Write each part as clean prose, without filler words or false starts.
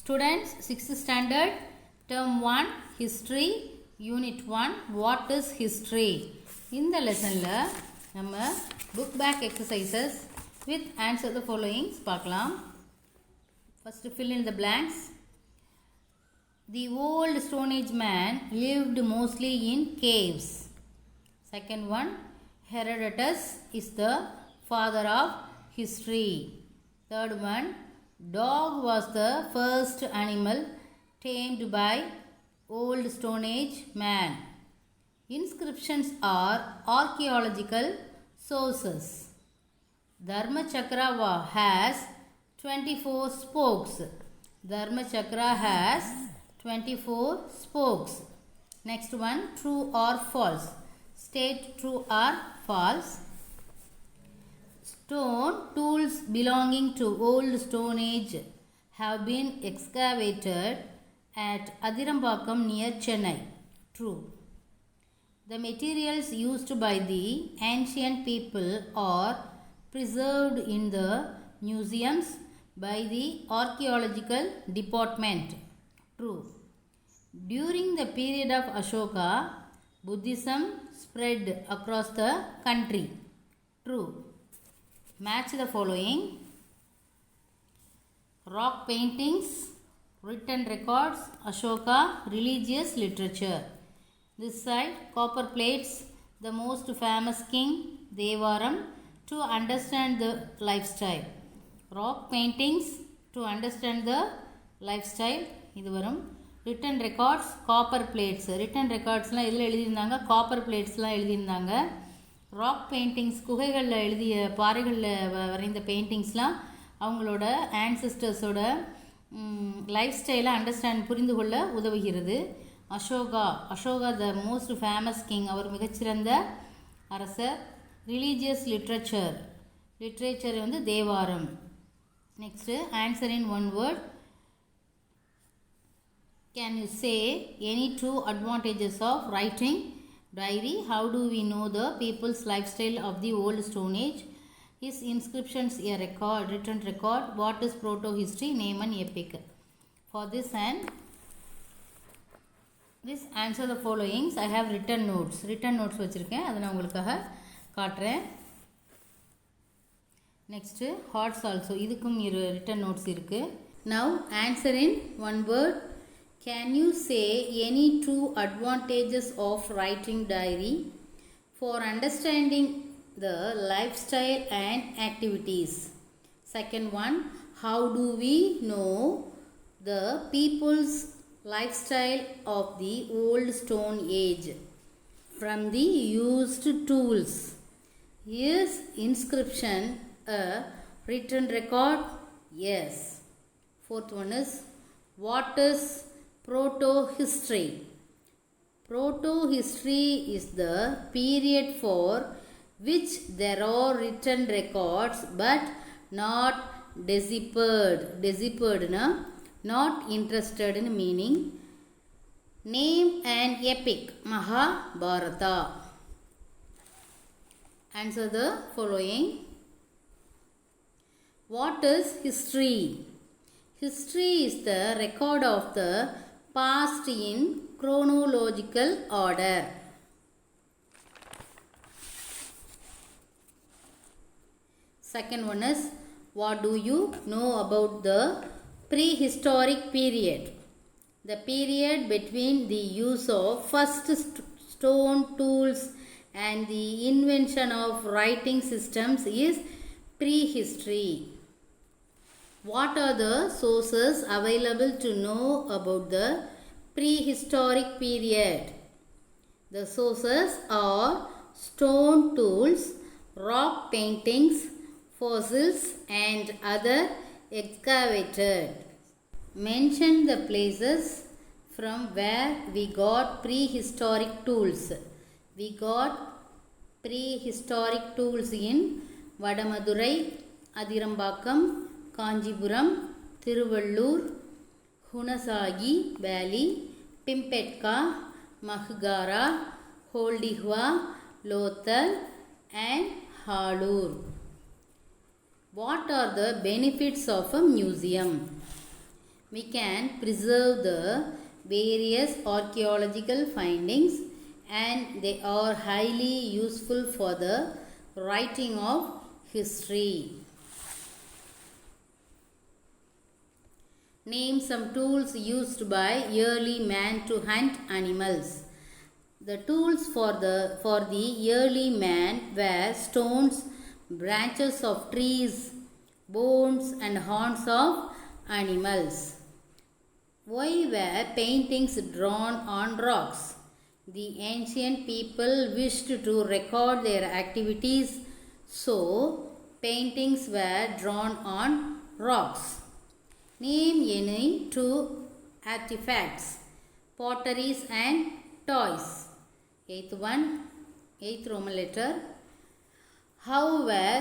Students, 6th standard, term 1, history, unit 1, what is history? In the lesson la நம்ம book back exercises with answer the following பார்க்கலாம். First, fill in the blanks. The old Stone Age man lived mostly in caves. Second one, Herodotus is the father of history. Third one, dog was the first animal tamed by old Stone Age man. Inscriptions are archaeological sources. Dharmachakra has 24 spokes. Dharmachakra has 24 spokes. Next one, true or false. State true or false. Stone tools belonging to old Stone Age have been excavated at Adirampakkam near Chennai. True. The materials used by the ancient people are preserved in the museums by the archaeological department. True. During the period of Ashoka, Buddhism spread across the country. True. Match the following. Rock paintings, written records, Ashoka, religious literature. This side, copper plates, the most famous king, Devaram, to understand the lifestyle. Rock paintings, to understand the lifestyle. இது வரும். Written records, copper plates. Written recordsலாம் எதில் எழுதியிருந்தாங்க? Copper பிளேட்ஸ்லாம் எழுதியிருந்தாங்க. Rock paintings, குகைகளில் எழுதிய பாறைகளில் வரைந்த பெயிண்டிங்ஸ்லாம் அவங்களோட ஆன்சிஸ்டர்ஸோட life ஸ்டைலை புரிந்து கொள்ள உதவுகிறது. Ashoka the most famous king, அவர் மிகச்சிறந்த அரசர். ரிலீஜியஸ் லிட்ரேச்சர் வந்து Thevaram. Next answer in one word. Can you say any two advantages of writing diary? How do we know the people's lifestyle of the old Stone Age? Is inscriptions a record, written record? What is proto-history? Name an epic. For this answer the following. I have written notes வச்சிருக்கேன், அதை நான் உங்களுக்காக காட்டுறேன். Next hearts also, இதுக்கும் written notes இருக்கு. Now answer in one word. Can you say any two advantages of writing diary? For understanding the lifestyle and activities. Second one, how do we know the people's lifestyle of the old Stone Age? From the used tools. Is inscription a written record? Yes. Fourth one is, what is proto-history? Proto-history is the period for which there are written records but not deciphered. Deciphered na not interested in meaning. Name an epic. Mahabharata. Answer the following. What is history? History is the record of the past in chronological order. Second one is, what do you know about the prehistoric period? The period between the use of first stone tools and the invention of writing systems is prehistory. What are the sources available to know about the prehistoric period? The sources are stone tools, rock paintings, fossils and other excavated. Mention the places from where we got prehistoric tools. We got prehistoric tools in Vadamadurai, Adirampakkam, Kanchipuram, Tiruvallur, Hunasagi valley, Bhimbetka, மஹ்காரா, ஹோல்டிஹுவா, Lothal and Halur. What are the benefits of a museum? we can preserve the various archaeological findings, and they are highly useful for the writing of history. Name some tools used by early man to hunt animals. The tools for the early man were stones, branches of trees, bones and horns of animals. Why were paintings drawn on rocks? The ancient people wished to record their activities, so paintings were drawn on rocks. Name any two artifacts, potteries and toys. Eighth Roman letter. How were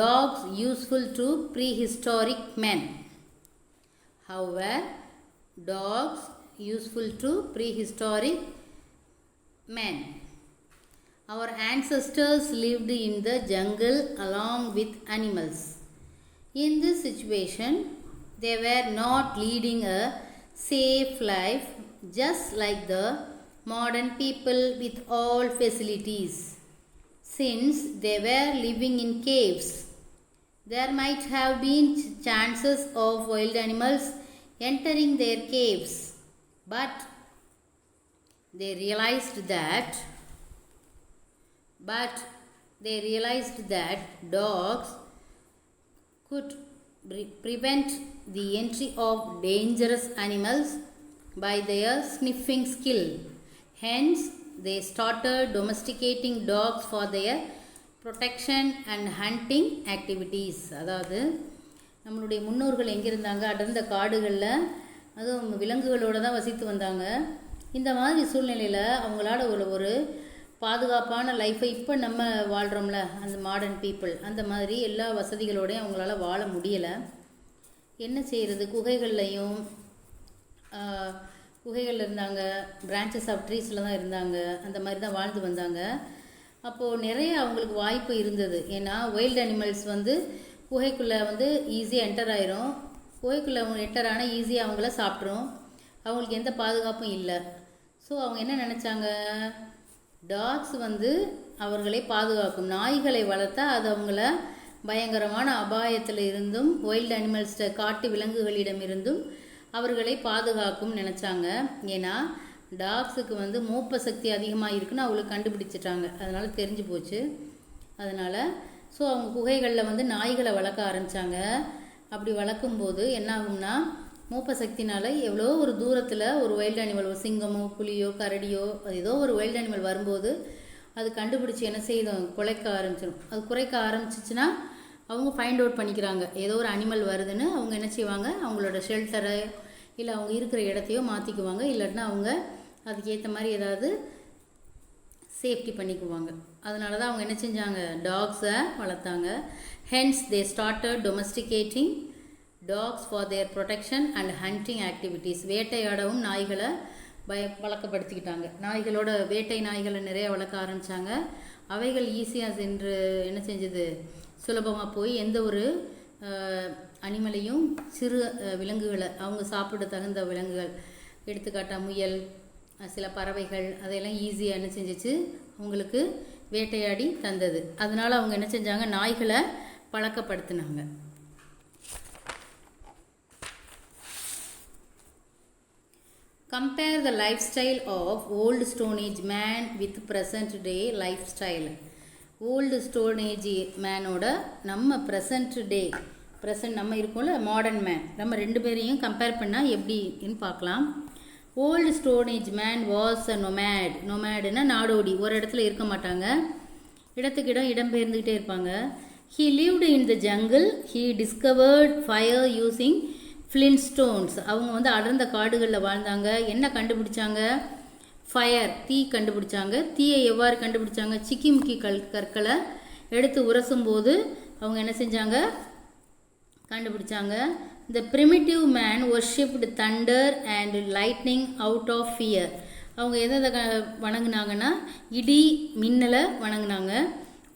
dogs useful to prehistoric men? How were dogs useful to prehistoric men? Our ancestors lived in the jungle along with animals. In this situation, they were not leading a safe life just like the modern people with all facilities. Since they were living in caves, there might have been chances of wild animals entering their caves, but they realized that dogs could prevent the entry of dangerous animals by their sniffing skill. Hence, they started domesticating dogs for their protection and hunting activities. அதாவது நம்மளுடைய முன்னோர்கள் எங்கே இருந்தாங்க? அடர்ந்த காடுகளில், அதுவும் விலங்குகளோடு தான் வசித்து வந்தாங்க. இந்த மாதிரி சூழ்நிலையில் அவங்களால ஒரு பாதுகாப்பான லைஃப்பை இப்போ நம்ம வாழ்கிறோம்ல, அந்த மாடர்ன் பீப்புள், அந்த மாதிரி எல்லா வசதிகளோடையும் அவங்களால வாழ முடியலை. என்ன செய்கிறது? குகைகள்லையும் குகைகளில் இருந்தாங்க, பிரான்ச்சஸ் ஆஃப் ட்ரீஸில் தான் இருந்தாங்க, அந்த மாதிரி தான் வாழ்ந்து வந்தாங்க. அப்போது நிறைய அவங்களுக்கு வாய்ப்பு இருந்தது. ஏன்னா வைல்டு அனிமல்ஸ் குகைக்குள்ளே ஈஸியாக என்டர் ஆயிரும். குகைக்குள்ளே அவங்க என்டர் ஆனால் ஈஸியாக அவங்கள சாப்பிட்ரும். அவங்களுக்கு எந்த பாதுகாப்பும் இல்லை. ஸோ அவங்க என்ன நினச்சாங்க? டாக்ஸ் அவர்களை பாதுகாக்கும். நாய்களை வளர்த்தா அது அவங்கள பயங்கரமான அபாயத்தில் இருந்தும், வைல்டு அனிமல்ஸ்ட காட்டு விலங்குகளிடமிருந்தும் அவர்களை பாதுகாக்கும் நினச்சாங்க. ஏன்னா டாக்ஸுக்கு மூப்ப சக்தி அதிகமாக இருக்குன்னு அவங்களுக்கு கண்டுபிடிச்சிட்டாங்க. அதனால் தெரிஞ்சு போச்சு. அதனால் அவங்க குகைகளில் நாய்களை வளர்க்க ஆரம்பித்தாங்க. அப்படி வளர்க்கும்போது என்ன ஆகும்னா, மூப்ப சக்தினால் எவ்வளோ ஒரு தூரத்தில் ஒரு வைல்டு அனிமல், ஒரு சிங்கமோ புலியோ கரடியோ ஏதோ ஒரு வைல்டு அனிமல் வரும்போது அது கண்டுபிடிச்சி என்ன செய்யும்? குலைக்க ஆரம்பிச்சிடும். அது குறைக்க ஆரம்பிச்சிச்சுன்னா அவங்க ஃபைண்ட் அவுட் பண்ணிக்கிறாங்க ஏதோ ஒரு அனிமல் வருதுன்னு. அவங்க என்ன செய்வாங்க? அவங்களோட ஷெல்டரை இல்லை அவங்க இருக்கிற இடத்தையோ மாற்றிக்குவாங்க. இல்லைன்னா அவங்க அதுக்கேற்ற மாதிரி ஏதாவது சேஃப்டி பண்ணிக்குவாங்க. அதனால தான் அவங்க என்ன செஞ்சாங்க? டாக்ஸை வளர்த்தாங்க. Hence they started domesticating dogs for their protection and hunting activities. வேட்டையாடவும் நாய்களை வழக்கப்படுத்திக்கிட்டாங்க. நாய்களோட வேட்டை நாய்களை நிறைய வளர்க்க ஆரம்பித்தாங்க. அவைகள் ஈஸியாக சென்று என்ன செஞ்சது? சுலபமாக போய் எந்த ஒரு அனிமலையும், சிறு விலங்குகளை, அவங்க சாப்பிட தகுந்த விலங்குகள், எடுத்துக்காட்டாக முயல், சில பறவைகள், அதையெல்லாம் ஈஸியாக என்ன செஞ்சிச்சு? அவங்களுக்கு வேட்டையாடி தந்தது. அதனால் அவங்க என்ன செஞ்சாங்க? நாய்களை பழக்கப்படுத்தினாங்க. Compare the lifestyle of old Stone Age man with present day lifestyle. Old stone age மேனோட நம்ம ப்ரெசன்ட் நம்ம இருக்கோம்ல மாடர்ன் மேன், நம்ம ரெண்டு பேரையும் கம்பேர் பண்ணால் எப்படின்னு பார்க்கலாம். Old stone age man was a நொமேடுன்னா நாடோடி, ஒரு இடத்துல இருக்க மாட்டாங்க, இடத்துக்கு இடம்பெயர்ந்துக்கிட்டே இருப்பாங்க. He lived in the jungle. He discovered fire using flint stones. அவங்க அடர்ந்த காடுகளில் வாழ்ந்தாங்க. என்ன கண்டுபிடிச்சாங்க? ஃபயர், தீ கண்டுபிடிச்சாங்க. தீயை எவ்வாறு கண்டுபிடிச்சாங்க? சிக்கிமுக்கி கற்களை எடுத்து உரசும் போது அவங்க என்ன செஞ்சாங்க? கண்டுபிடிச்சாங்க. The primitive man worshipped thunder and lightning out of fear. அவங்க எதை வணங்கினாங்கன்னா இடி மின்னலை வணங்கினாங்க.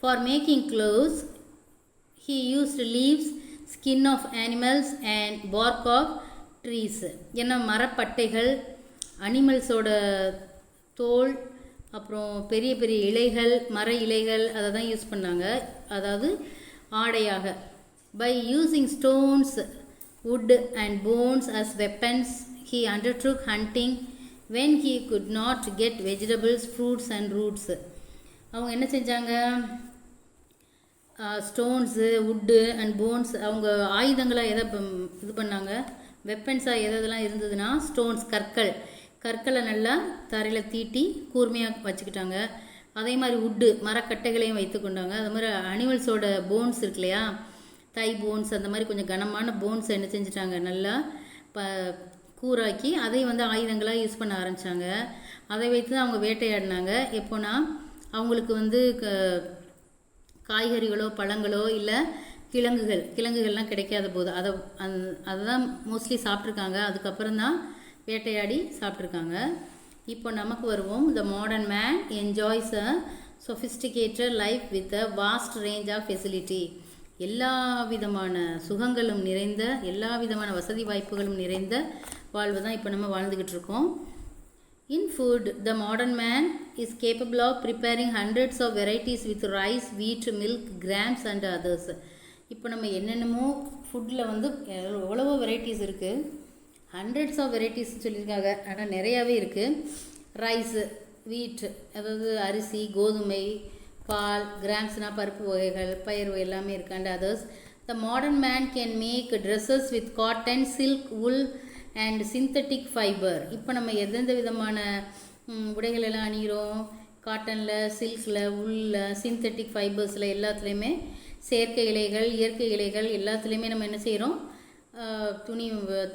For making clothes he used leaves, skin of animals and bark of trees. ஏன்னா மரப்பட்டைகள், அனிமல்ஸோட தோல், அப்புறம் பெரிய பெரிய இலைகள், மர இலைகள் அதை தான் யூஸ் பண்ணாங்க, அதாவது ஆடையாக. By using stones, wood and bones as weapons, he undertook hunting when he could not get vegetables, fruits and roots. அவங்க என்ன செஞ்சாங்க, ஸ்டோன்ஸு, வுட்டு அண்ட் போன்ஸ், அவங்க ஆயுதங்களாக எதை இது பண்ணாங்க, வெப்பன்ஸாக எதெல்லாம் இருந்ததுன்னா ஸ்டோன்ஸ், கற்களை நல்லா தரையில் தீட்டி கூர்மையாக வச்சுக்கிட்டாங்க. அதே மாதிரி வுட்டு, மரக்கட்டைகளையும் வைத்து கொண்டாங்க. அது மாதிரி அனிமல்ஸோட போன்ஸ் இருக்கு இல்லையா, தை போன்ஸ், அந்த மாதிரி கொஞ்சம் கனமான போன்ஸை என்ன செஞ்சிட்டாங்க, நல்லா கூராக்கி அதை வந்து ஆயுதங்களாக யூஸ் பண்ண ஆரம்பித்தாங்க. அதை வைத்து தான் அவங்க வேட்டையாடினாங்க. எப்போனா அவங்களுக்கு வந்து காய்கறிகளோ பழங்களோ இல்லை கிழங்குகள்லாம் கிடைக்காத போது அதை தான் மோஸ்ட்லி சாப்பிட்ருக்காங்க. அதுக்கப்புறம் தான் வேட்டையாடி சாப்பிட்ருக்காங்க. இப்போ நமக்கு வருவோம். The modern man enjoys a sophisticated life with a vast range of facility. எல்லா விதமான சுகங்களும் நிறைந்த, எல்லா விதமான வசதி வாய்ப்புகளும் நிறைந்த வாழ்வு தான் இப்போ நம்ம வாழ்ந்துக்கிட்டு இருக்கோம். In food, the modern man is capable of preparing hundreds of varieties with rice, wheat, milk, grams and others. இப்போ நம்ம என்னென்னமோ ஃபுட்டில் வந்து எவ்வளவோ வெரைட்டிஸ் இருக்குது, ஹண்ட்ரட்ஸ் ஆஃப் வெரைட்டிஸ் சொல்லியிருக்காங்க, ஆனால் நிறையாவே இருக்குது. ரைஸு, வீட், அதாவது அரிசி, கோதுமை, பால், கிராம்ஸ்னா பருப்பு வகைகள், பயிர் வகை எல்லாமே இருக்குது. And others. The modern man can make dresses with cotton, silk, wool and synthetic fibre. இப்போ நம்ம எந்தெந்த விதமான உடைகள் எல்லாம் அணிகிறோம், காட்டனில், சில்கில், உல்லில், சிந்தட்டிக் ஃபைபர்ஸில் எல்லாத்துலேயுமே செயற்கை இலைகள், இயற்கை இலைகள் எல்லாத்துலேயுமே நம்ம என்ன செய்கிறோம், துணி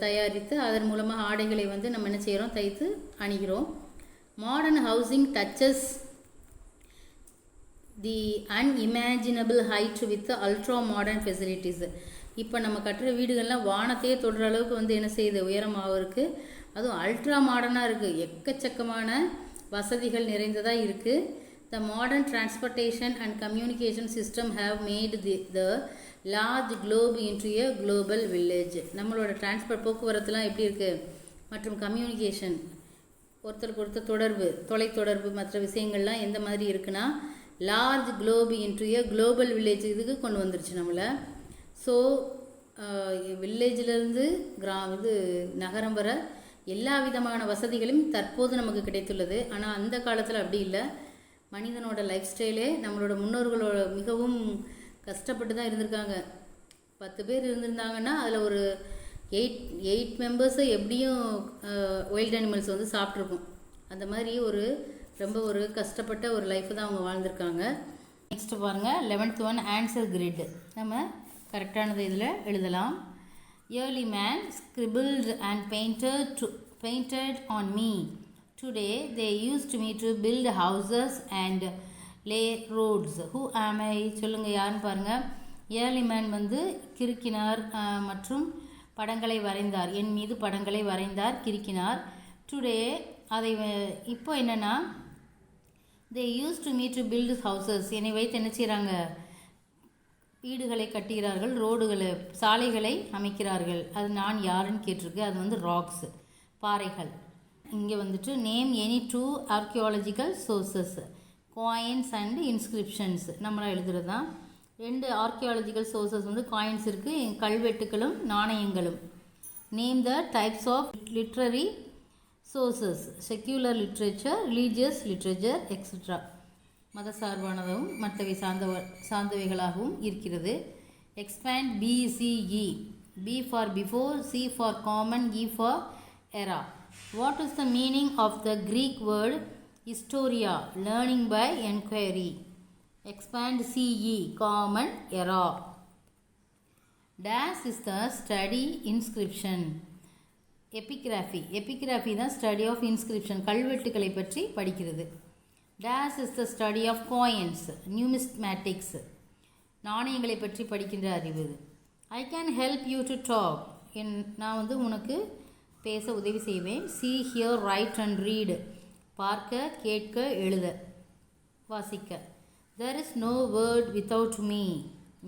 தயாரித்து அதன் மூலமாக ஆடைகளை வந்து நம்ம என்ன செய்கிறோம், தைத்து அணிகிறோம். Modern housing touches the unimaginable height with ultra modern facilities. இப்போ நம்ம கட்டுற வீடுகள்லாம் வானத்தையே தொடுற அளவுக்கு வந்து என்ன செய்யுது, உயரமாக இருக்குது. அதுவும் அல்ட்ரா மாடர்னாக இருக்குது, எக்கச்சக்கமான வசதிகள் நிறைந்ததாக இருக்குது. The modern transportation and communication system have made the large Globe into a global village. நம்மளோட டிரான்ஸ்போர்ட், போக்குவரத்துலாம் எப்படி இருக்குது, மற்றும் கம்யூனிகேஷன், ஒருத்தருக்கு ஒருத்தர் தொடர்பு, தொலைத்தொடர்பு, மற்ற விஷயங்கள்லாம் எந்த மாதிரி இருக்குன்னா large Globe into a global village இதுக்கு கொண்டு வந்துருச்சு நம்மளை. ஸோ வில்லேஜிலேருந்து நகரம் வர எல்லா விதமான வசதிகளும் தற்போது நமக்கு கிடைத்துள்ளது. ஆனால் அந்த காலத்தில் அப்படி இல்லை. மனிதனோட லைஃப் ஸ்டைலே நம்மளோட முன்னோர்களோட மிகவும் கஷ்டப்பட்டு தான் இருந்திருக்காங்க. 10 பேர் இருந்திருந்தாங்கன்னா அதில் ஒரு 8 மெம்பர்ஸை எப்படியும் வைல்ட் அனிமல்ஸ் வந்து சாப்பிட்ருக்கும். அந்த மாதிரி ரொம்ப ஒரு கஷ்டப்பட்ட ஒரு லைஃப் தான் அவங்க வாழ்ந்திருக்காங்க. நெக்ஸ்ட் பாருங்கள், 11th ஒன் ஆன்சர் கிரிட். நம்ம கரெக்டானது இதில் எழுதலாம். Early man scribbled and painted on me. Today they used me to build houses and lay roads. Who am I? சொல்லுங்க, யாருன்னு பாருங்கள். ஏர்லி மேன் வந்து கிறுக்கினார் மற்றும் படங்களை வரைந்தார், என் மீது படங்களை வரைந்தார், கிறுக்கினார். டுடே அதை இப்போ என்னென்னா they used me to build houses, என்னை வைத்து என்ன செய்கிறாங்க, வீடுகளை கட்டுகிறார்கள், ரோடுகளை, சாலைகளை அமைக்கிறார்கள். அது நான் யாருன்னு கேட்டிருக்கு, அது வந்து ராக்ஸ், பாறைகள். இங்கே வந்துட்டு name any 2 archaeological sources, coins and inscriptions நம்மளாம் எழுதுறது தான். 2 ஆர்கியாலஜிக்கல் சோர்சஸ் வந்து காயின்ஸ் இருக்குது, கல்வெட்டுகளும் நாணயங்களும். Name the types of literary sources, secular literature, religious literature etcetera. மத சார்பானதும் மற்றவை சார்ந்தவைகளாகவும் இருக்கிறது. Expand BCE, B for before, C for common, E for era. What is the meaning of the Greek word historia? Learning by enquiry. Expand CE, common, era. Dash is the study inscription. Epigraphy தான் study of inscription, கல்வெட்டுக்களை பற்றி படிக்கிறது. This is the study of coins, numismatics, நாணயங்களை பற்றி படிக்கின்ற அறிவு. I can help you to talk, நான் வந்து உனக்கு பேச உதவி செய்வேன். see, hear, write and read, பார்க்க, கேட்க, எழுத, வாசிக்க. there is no word without me,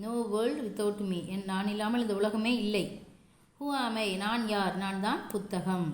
no world without me, நான் இல்லாமல் இந்த உலகமே இல்லை. ஹூ ஆம் ஐ, நான் யார், நான் தான் புத்தகம்.